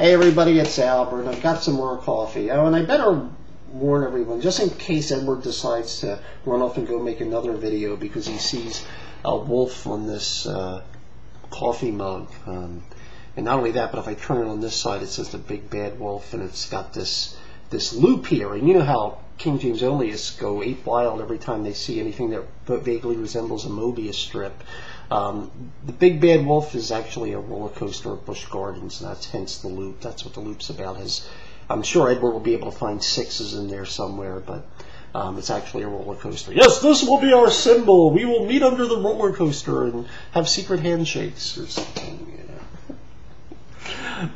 Hey everybody, it's Albert. I've got some more coffee. Oh, and I better warn everyone, just in case Edward decides to run off and go make another video because he sees a wolf on this coffee mug. And not only that, but if I turn it on this side, it says the big bad wolf, and it's got this loop here. And you know how King James onlyists go ape wild every time they see anything that vaguely resembles a Mobius strip. The big bad wolf is actually a roller coaster at Busch Gardens, and that's hence the loop. That's what the loop's about. I'm sure Edward will be able to find sixes in there somewhere, but it's actually a roller coaster. Yes, this will be our symbol. We will meet under the roller coaster and have secret handshakes or something.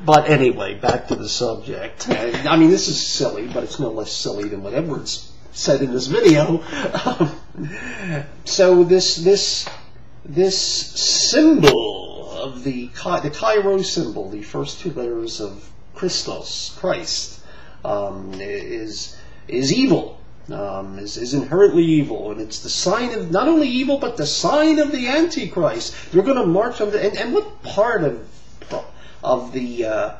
But anyway, back to the subject. I mean, this is silly, but it's no less silly than what Edward's said in this video. So this symbol of the Chi-Rho symbol, the first two letters of Christos, Christ, is evil, is inherently evil, and it's the sign of not only evil but the sign of the Antichrist. They're going to march on and what part of the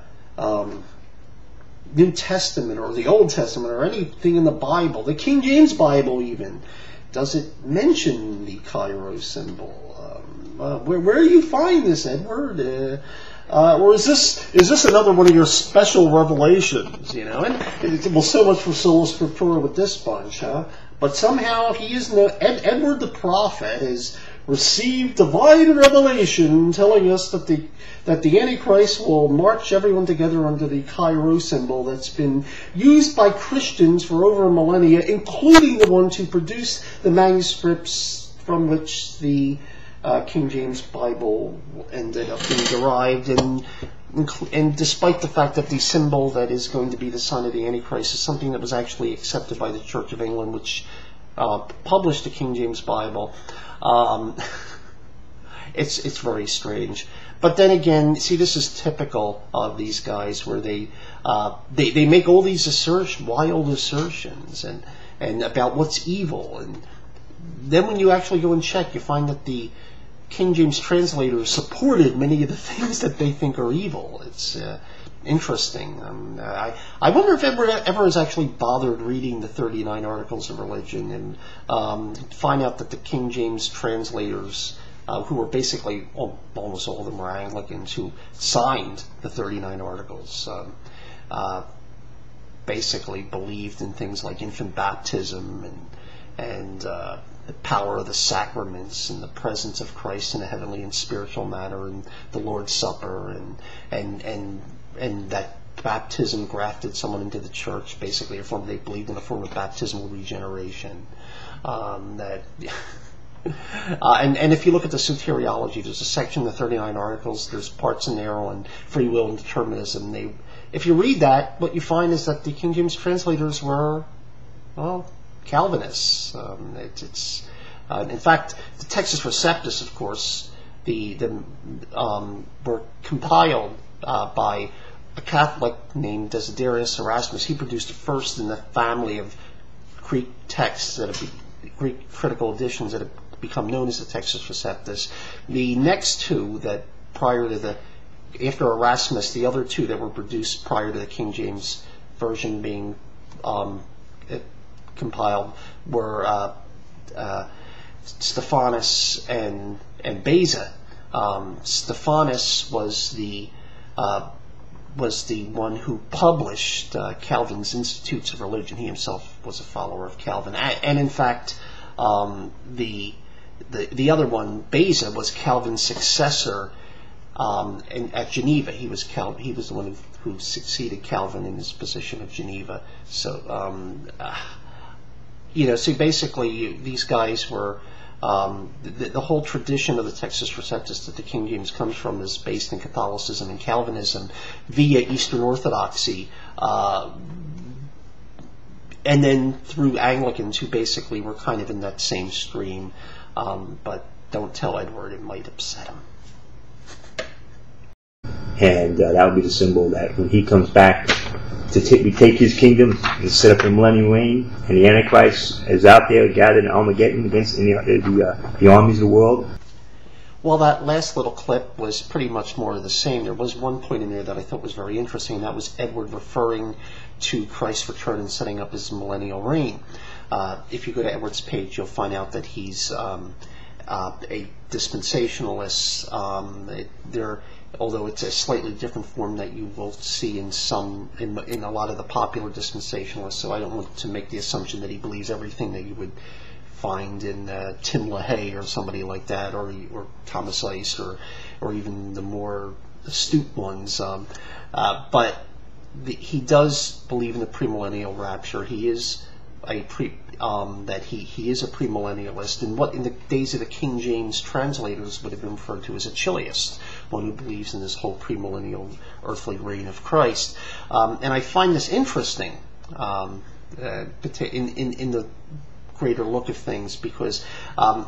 New Testament or the Old Testament or anything in the Bible, the King James Bible even, does it mention the Chi-Rho symbol? Where do you find this, Edward? Or is this another one of your special revelations? You know, and well, so much for sola scriptura with this bunch, huh? But somehow he is Edward the prophet has received divine revelation telling us that the Antichrist will march everyone together under the Chi-Rho symbol that's been used by Christians for over a millennia, including the ones who produced the manuscripts from which the King James Bible ended up being derived, and despite the fact that the symbol that is going to be the sign of the Antichrist is something that was actually accepted by the Church of England, which published the King James Bible, it's very strange. But then again, see, this is typical of these guys, where they make all these wild assertions and about what's evil, and then when you actually go and check, you find that the King James translators supported many of the things that they think are evil. It's interesting. I wonder if ever has actually bothered reading the 39 Articles of Religion and find out that the King James translators, who were basically, almost all of them were Anglicans, who signed the 39 Articles, basically believed in things like infant baptism and the power of the sacraments and the presence of Christ in a heavenly and spiritual manner, and the Lord's Supper, and that baptism grafted someone into the church, basically they believed in a form of baptismal regeneration. And if you look at the soteriology, there's a section in the 39 Articles, there's parts in there on free will and determinism. If you read that, what you find is that the King James translators were, well, Calvinists. In fact, the Textus Receptus, of course, were compiled by a Catholic named Desiderius Erasmus. He produced the first in the family of Greek texts Greek critical editions that have become known as the Textus Receptus. The next two that after Erasmus, the other two that were produced prior to the King James version being compiled were Stephanus and Beza. Stephanus was the one who published Calvin's Institutes of Religion. He himself was a follower of Calvin, and in fact, the other one, Beza, was Calvin's successor at Geneva. He was the one who succeeded Calvin in his position of Geneva. So. So basically these guys were, the whole tradition of the Textus Receptus that the King James comes from is based in Catholicism and Calvinism via Eastern Orthodoxy, and then through Anglicans, who basically were kind of in that same stream. But don't tell Edward, it might upset him. And that would be the symbol that when he comes back to take his kingdom and set up a millennium reign, and the Antichrist is out there gathered in Armageddon against the armies of the world. Well, that last little clip was pretty much more of the same. There was one point in there that I thought was very interesting, and that was Edward referring to Christ's return and setting up his millennial reign. If you go to Edward's page, you'll find out that he's a dispensationalist. Although it's a slightly different form that you will see in a lot of the popular dispensationalists. So I don't want to make the assumption that he believes everything that you would find in Tim LaHaye or somebody like that, or Thomas Ice, or even the more astute ones. But he does believe in the premillennial rapture. He is he is a premillennialist, and what in the days of the King James translators would have been referred to as a chiliast, one who believes in this whole premillennial earthly reign of Christ. And I find this interesting in the greater look of things, because I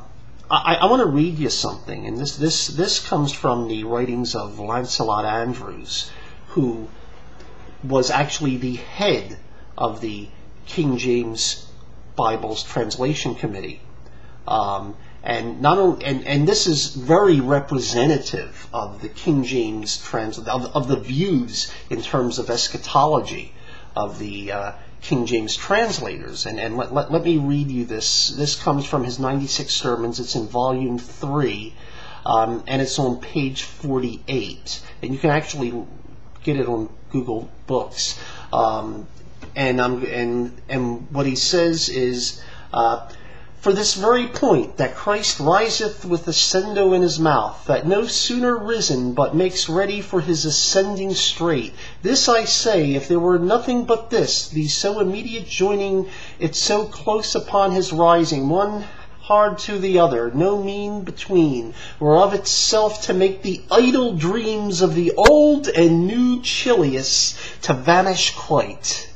want to read you something, and this comes from the writings of Lancelot Andrewes, who was actually the head of the King James Bible's translation committee, and this is very representative of the King James of the views in terms of eschatology of the King James translators. And let me read you this. This comes from his 96 sermons. It's in volume 3, and it's on page 48, and you can actually get it on Google Books. And what he says is, for this very point, that Christ riseth with ascendo in his mouth, that no sooner risen, but makes ready for his ascending straight. This I say, if there were nothing but this, the so immediate joining it so close upon his rising, one hard to the other, no mean between, were of itself to make the idle dreams of the old and new chilias to vanish quite.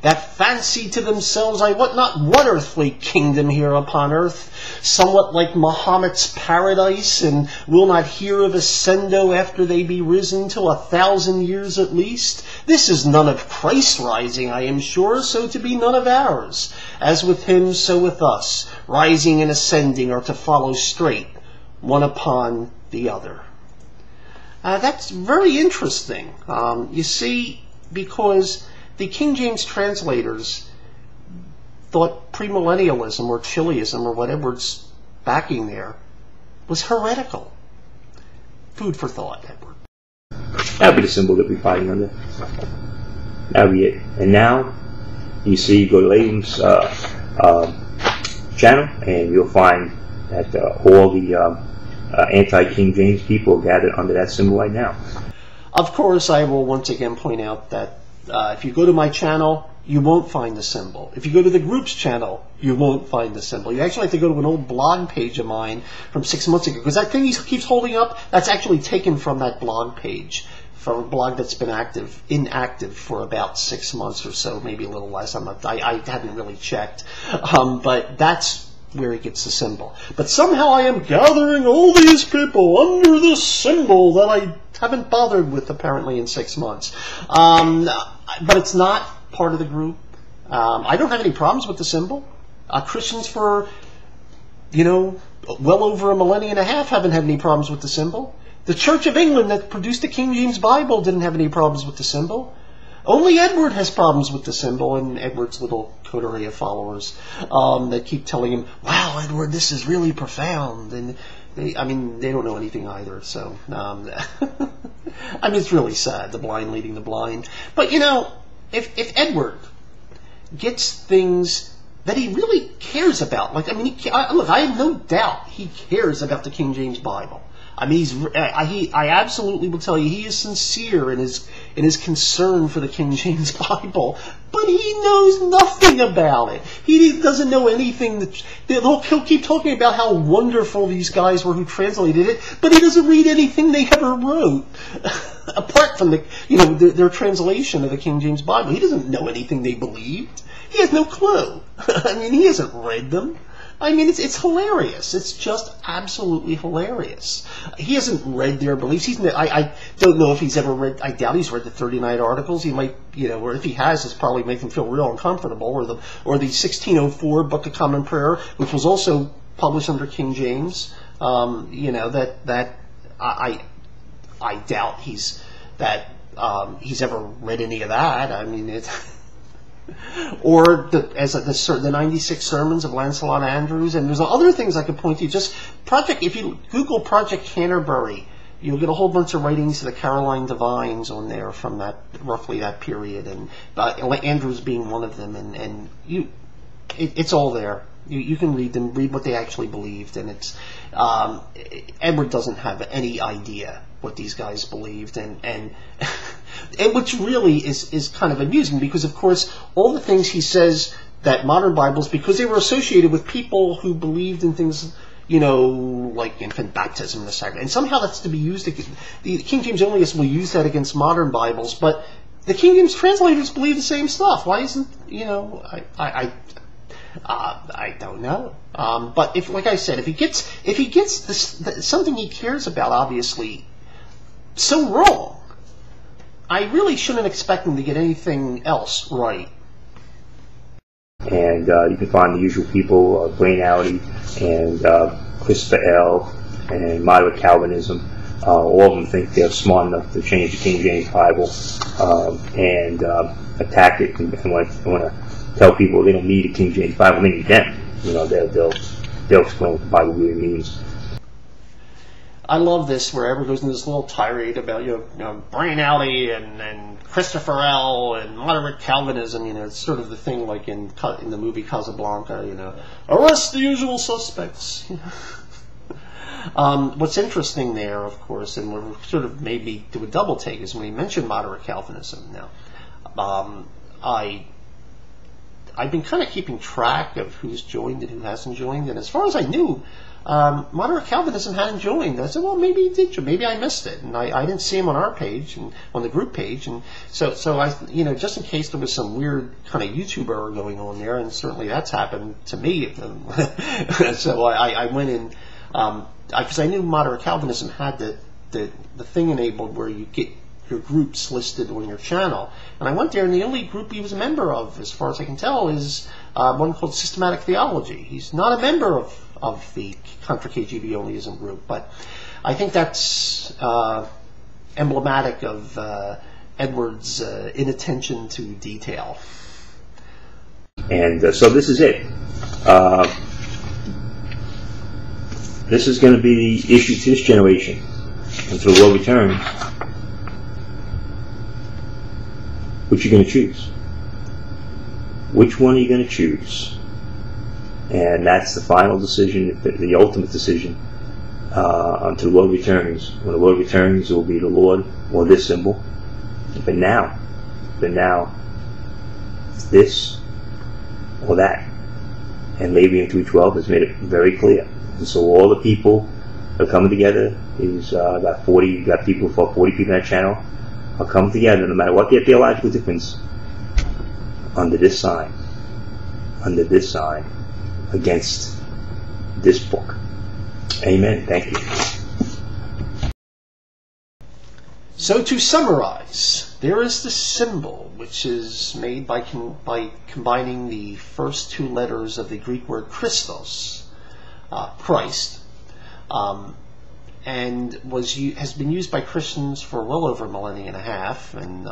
That fancy to themselves, I wot not what earthly kingdom here upon earth, somewhat like Mahomet's paradise, and will not hear of ascendo after they be risen till 1,000 years at least. This is none of Christ's rising, I am sure, so to be none of ours. As with him, so with us, rising and ascending are to follow straight, one upon the other. That's very interesting, you see, because the King James translators thought premillennialism or chiliasm or whatever it's backing there was heretical. Food for thought, Edward. That would be the symbol that we're fighting under. That would be it. And now, you see, go to Lane's channel, and you'll find that all the anti-King James people are gathered under that symbol right now. Of course, I will once again point out that if you go to my channel, you won't find the symbol. If you go to the group's channel, you won't find the symbol. You actually have to go to an old blog page of mine from 6 months ago, because that thing he keeps holding up, that's actually taken from that blog page, from a blog that's been inactive for about 6 months or so, maybe a little less. I haven't really checked, but that's where he gets the symbol. But somehow I am gathering all these people under this symbol that I haven't bothered with apparently in 6 months. But it's not part of the group. I don't have any problems with the symbol. Christians for, well over a millennia and a half haven't had any problems with the symbol. The Church of England that produced the King James Bible didn't have any problems with the symbol. Only Edward has problems with the symbol, and Edward's little coterie of followers that keep telling him, wow, Edward, this is really profound. And they don't know anything either. So, it's really sad, the blind leading the blind. But, if Edward gets things that he really cares about, look, I have no doubt he cares about the King James Bible. I absolutely will tell you he is sincere in his concern for the King James Bible, but he knows nothing about it. He doesn't know anything. He'll keep talking about how wonderful these guys were who translated it, but he doesn't read anything they ever wrote, apart from their translation of the King James Bible. He doesn't know anything they believed. He has no clue. He hasn't read them. It's hilarious. It's just absolutely hilarious. He hasn't read their beliefs. I don't know if he's ever read, I doubt he's read the 39 Articles. He might, or if he has, it's probably make him feel real uncomfortable. Or the 1604 Book of Common Prayer, which was also published under King James. I doubt he's ever read any of that. I mean, or the 96 sermons of Lancelot Andrewes, and there's other things I could point to. Just if you Google Project Canterbury, you'll get a whole bunch of writings of the Caroline Divines on there from roughly that period, and Andrews being one of them, and it's all there. You can read them, read what they actually believed, and it's Edward doesn't have any idea what these guys believed, and which really is kind of amusing, because of course all the things he says that modern Bibles, because they were associated with people who believed in things, like infant baptism and the sacrament, and somehow that's to be used against the King James onlyists will use that against modern Bibles, but the King James translators believe the same stuff. Why isn't I don't know. But like I said, if he gets something he cares about, obviously, so wrong, I really shouldn't expect him to get anything else right. And you can find the usual people, Blaine Alley and Christopher L. and moderate Calvinism. All of them think they're smart enough to change the King James Bible and attack it and want to tell people they don't need a King James Bible, they need them. They'll explain what the Bible really means. I love this, where everyone goes into this little tirade about Blaine Alley and Christopher L. and moderate Calvinism. It's sort of the thing like in the movie Casablanca. Arrest the usual suspects. What's interesting there, of course, and we're sort of maybe do a double take, is when he mentioned moderate Calvinism. Now, I've been kind of keeping track of who's joined and who hasn't joined, and as far as I knew, moderate Calvinism hadn't joined. I said, well, maybe he did. Maybe I missed it, and I didn't see him on our page and on the group page, and so I, just in case there was some weird kind of YouTuber going on there, and certainly that's happened to me. So I went in because I knew moderate Calvinism had the thing enabled where you get your groups listed on your channel, and I went there, and the only group he was a member of, as far as I can tell, is one called Systematic Theology. He's not a member of the Contra KGB onlyism group, but I think that's emblematic of Edward's inattention to detail. And so this is it. This is going to be the issue to this generation until the Lord returns. Which are you going to choose? Which one are you going to choose? And that's the final decision, the ultimate decision, until the Lord returns. When the Lord returns, it will be the Lord or this symbol. But now, this or that. And Labian 3:12 has made it very clear. And so all the people are coming together. Got 40 people in that channel are coming together, no matter what their theological difference, under this sign, against this book. Amen. Thank you. So to summarize, there is the symbol, which is made by combining the first two letters of the Greek word Christos, Christ, and has been used by Christians for well over a millennia and a half, and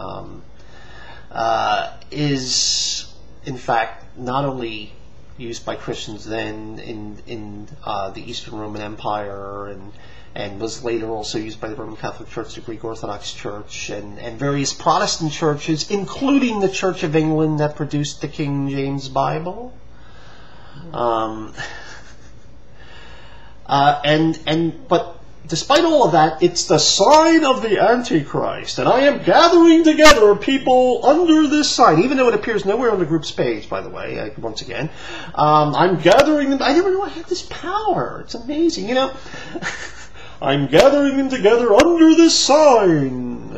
is in fact not only used by Christians then in the Eastern Roman Empire, and was later also used by the Roman Catholic Church, the Greek Orthodox Church, and various Protestant churches, including the Church of England that produced the King James Bible. But despite all of that, it's the sign of the Antichrist, and I am gathering together people under this sign, even though it appears nowhere on the group's page, by the way, once again. I'm gathering them. I never knew I had this power. It's amazing, I'm gathering them together under this sign.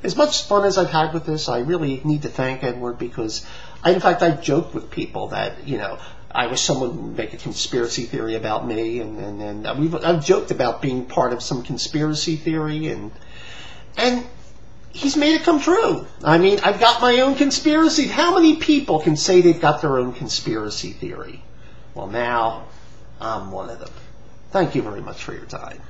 As much fun as I've had with this, I really need to thank Edward, because I've joked with people that, I wish someone would make a conspiracy theory about me, and I've joked about being part of some conspiracy theory, and he's made it come true. I mean, I've got my own conspiracy. How many people can say they've got their own conspiracy theory? Well, now I'm one of them. Thank you very much for your time.